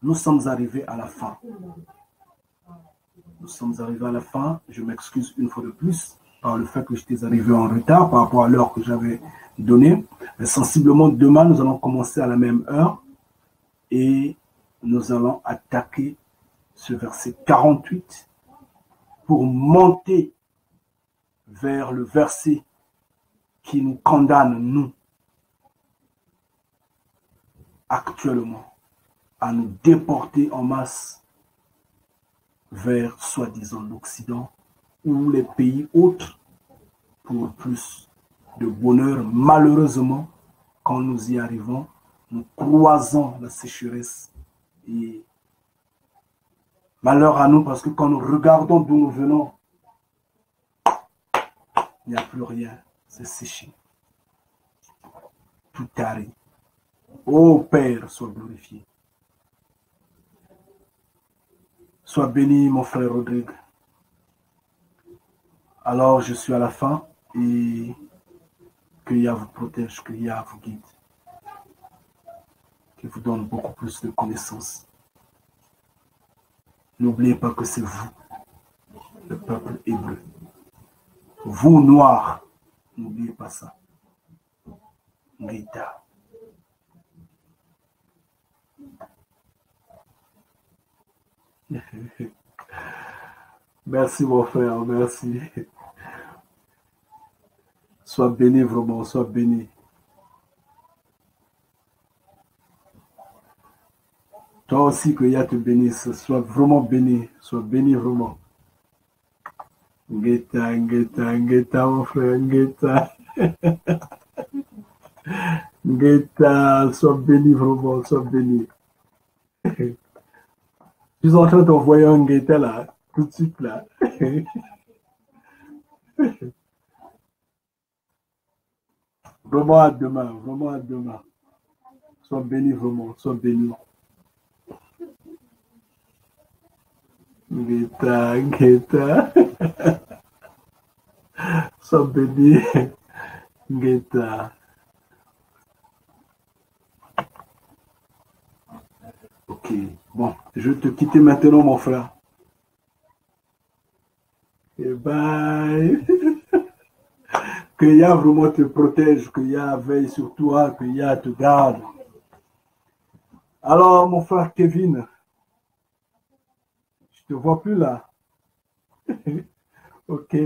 Speaker 1: nous sommes arrivés à la fin. Nous sommes arrivés à la fin. Je m'excuse une fois de plus par le fait que j'étais arrivé en retard par rapport à l'heure que j'avais donnée. Mais sensiblement, demain, nous allons commencer à la même heure et nous allons attaquer ce verset 48 pour monter vers le verset qui nous condamne, nous, actuellement, à nous déporter en masse vers, soi-disant, l'Occident ou les pays autres pour plus de bonheur. Malheureusement, quand nous y arrivons, nous croisons la sécheresse et malheur à nous parce que quand nous regardons d'où nous venons, il n'y a plus rien, c'est séché. Tout arrive. Ô Père, sois glorifié. Sois béni, mon frère Rodrigue. Alors, je suis à la fin et que Yah vous protège, que Yah vous guide, qu'il vous donne beaucoup plus de connaissances. N'oubliez pas que c'est vous, le peuple hébreu. Vous, noirs, n'oubliez pas ça. Ngita. Merci mon frère, merci. Sois béni vraiment, sois béni. Toi aussi que Yah te bénisse, sois vraiment béni, sois béni vraiment. Ngeta, Ngeta, Ngeta mon frère, Ngeta. Ngeta, sois béni vraiment, sois béni. Je suis en train d'envoyer un Ngeta là, tout de suite là. Vraiment à demain, vraiment à demain. Sois béni vraiment, sois béni. Ngeta, Ngeta. Sois béni, Ngeta. Ok, bon, je vais te quitter maintenant, mon frère. Et bye. Que Yah vraiment te protège, que Yah veille sur toi, que Yah te garde. Alors, mon frère Kevin, je te vois plus là. Ok.